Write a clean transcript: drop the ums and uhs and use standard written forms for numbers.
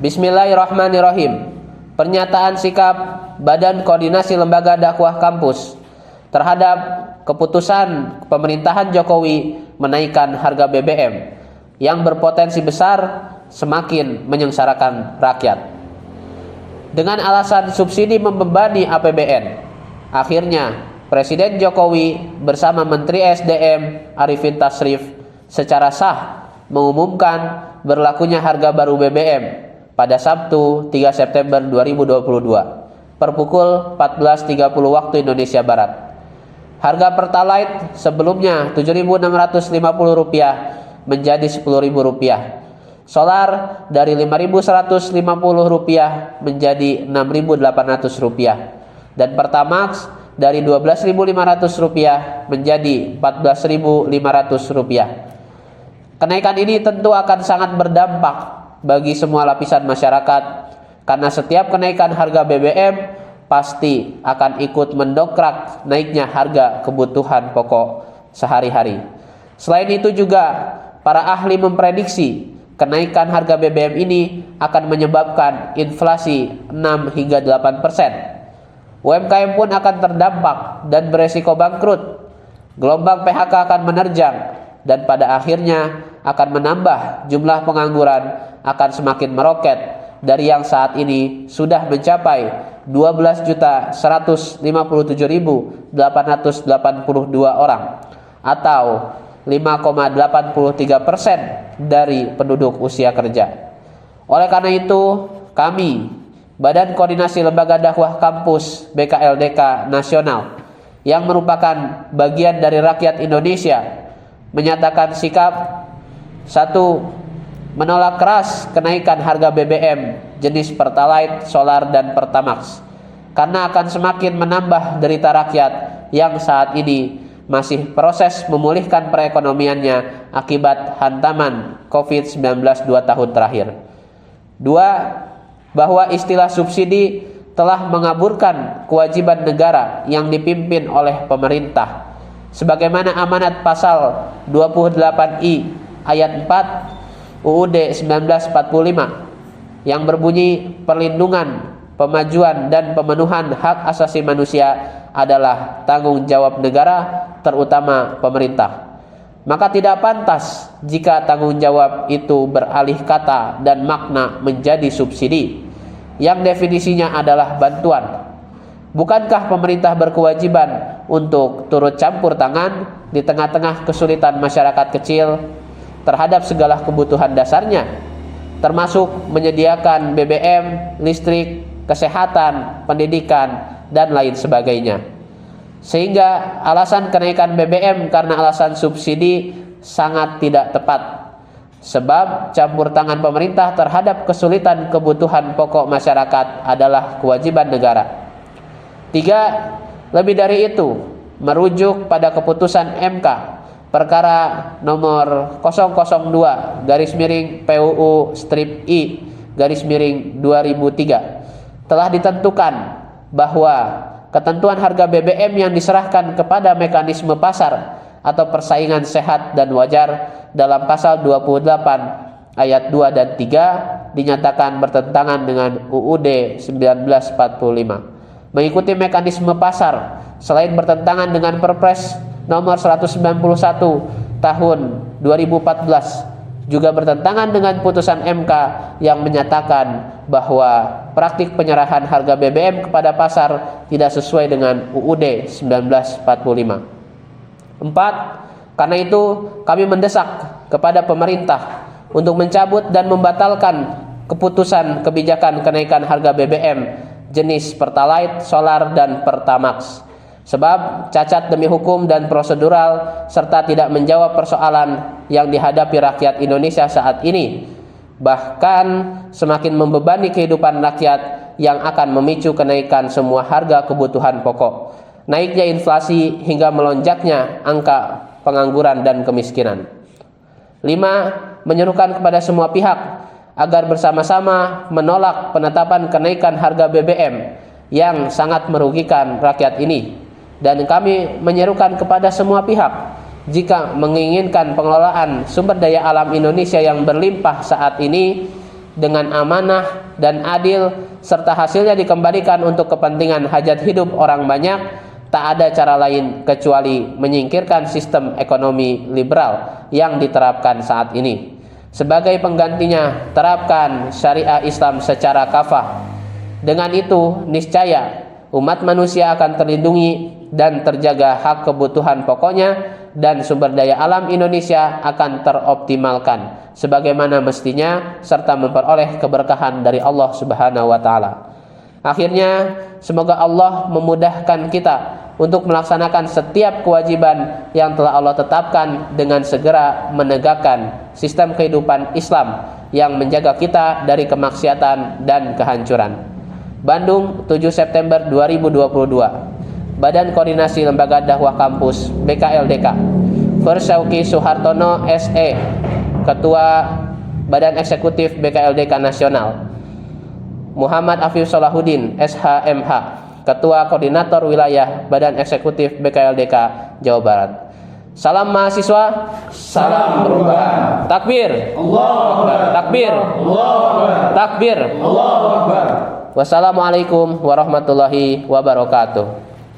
Bismillahirrahmanirrahim. Pernyataan sikap Badan Koordinasi Lembaga Dakwah Kampus terhadap keputusan pemerintahan Jokowi menaikkan harga BBM yang berpotensi besar semakin menyengsarakan rakyat. Dengan alasan subsidi membebani APBN, akhirnya Presiden Jokowi bersama Menteri SDM Arifin Tasrif secara sah mengumumkan berlakunya harga baru BBM pada Sabtu 3 September 2022 per pukul 14.30 waktu Indonesia Barat. Harga Pertalite sebelumnya Rp7.650 menjadi Rp10.000. Solar dari Rp5.150 menjadi Rp6.800 dan Pertamax dari Rp12.500 menjadi Rp14.500. Kenaikan ini tentu akan sangat berdampak bagi semua lapisan masyarakat karena setiap kenaikan harga BBM pasti akan ikut mendongkrak naiknya harga kebutuhan pokok sehari-hari. Selain itu juga para ahli memprediksi kenaikan harga BBM ini akan menyebabkan inflasi 6 hingga 8%. UMKM pun akan terdampak dan beresiko bangkrut. Gelombang PHK akan menerjang dan pada akhirnya akan menambah jumlah pengangguran akan semakin meroket dari yang saat ini sudah mencapai 12.157.882 orang atau 5,83% dari penduduk usia kerja. Oleh karena itu, kami Badan Koordinasi Lembaga Dakwah Kampus BKLDK Nasional yang merupakan bagian dari rakyat Indonesia menyatakan sikap 1. Menolak keras kenaikan harga BBM jenis Pertalite, Solar, dan Pertamax karena akan semakin menambah derita rakyat yang saat ini masih proses memulihkan perekonomiannya akibat hantaman COVID-19 2 tahun terakhir. 2. Bahwa istilah subsidi telah mengaburkan kewajiban negara yang dipimpin oleh pemerintah sebagaimana amanat pasal 28I ayat 4 UUD 1945 yang berbunyi perlindungan, pemajuan dan pemenuhan hak asasi manusia adalah tanggung jawab negara, terutama pemerintah. Maka tidak pantas jika tanggung jawab itu beralih kata dan makna menjadi subsidi yang definisinya adalah bantuan. Bukankah pemerintah berkewajiban untuk turut campur tangan di tengah-tengah kesulitan masyarakat kecil terhadap segala kebutuhan dasarnya, termasuk menyediakan BBM, listrik, kesehatan, pendidikan, dan lain sebagainya. Sehingga alasan kenaikan BBM karena alasan subsidi sangat tidak tepat. Sebab campur tangan pemerintah terhadap kesulitan kebutuhan pokok masyarakat adalah kewajiban negara. 3. Lebih dari itu, merujuk pada keputusan MK perkara nomor 002/PUU-I/2003 telah ditentukan bahwa ketentuan harga BBM yang diserahkan kepada mekanisme pasar atau persaingan sehat dan wajar dalam pasal 28 ayat 2 dan 3 dinyatakan bertentangan dengan UUD 1945. Mengikuti mekanisme pasar selain bertentangan dengan Perpres nomor 191 tahun 2014 juga bertentangan dengan putusan MK yang menyatakan bahwa praktik penyerahan harga BBM kepada pasar tidak sesuai dengan UUD 1945. 4. Karena itu kami mendesak kepada pemerintah untuk mencabut dan membatalkan keputusan kebijakan kenaikan harga BBM jenis Pertalite, Solar, dan Pertamax. Sebab cacat demi hukum dan prosedural serta tidak menjawab persoalan yang dihadapi rakyat Indonesia saat ini. Bahkan semakin membebani kehidupan rakyat yang akan memicu kenaikan semua harga kebutuhan pokok, naiknya inflasi hingga melonjaknya angka pengangguran dan kemiskinan. 5. Menyerukan kepada semua pihak agar bersama-sama menolak penetapan kenaikan harga BBM yang sangat merugikan rakyat ini. Dan kami menyerukan kepada semua pihak, jika menginginkan pengelolaan sumber daya alam Indonesia yang berlimpah saat ini dengan amanah dan adil serta hasilnya dikembalikan untuk kepentingan hajat hidup orang banyak, tak ada cara lain kecuali menyingkirkan sistem ekonomi liberal yang diterapkan saat ini. Sebagai penggantinya, terapkan syariah Islam secara kafah. Dengan itu, niscaya umat manusia akan terlindungi dan terjaga hak kebutuhan pokoknya, dan sumber daya alam Indonesia akan teroptimalkan sebagaimana mestinya serta memperoleh keberkahan dari Allah Subhanahu wa taala. Akhirnya, semoga Allah memudahkan kita untuk melaksanakan setiap kewajiban yang telah Allah tetapkan dengan segera menegakkan sistem kehidupan Islam yang menjaga kita dari kemaksiatan dan kehancuran. Bandung, 7 September 2022. Badan Koordinasi Lembaga Dakwah Kampus BKLDK. Versauki Suhartono SE, Ketua Badan Eksekutif BKLDK Nasional. Muhammad Afif Solahuddin SHMH, Ketua Koordinator Wilayah Badan Eksekutif BKLDK Jawa Barat. Salam mahasiswa, salam perubahan. Takbir, Allahu Akbar. Takbir, Allahu Akbar. Takbir, Allahu Akbar. Wassalamualaikum warahmatullahi wabarakatuh.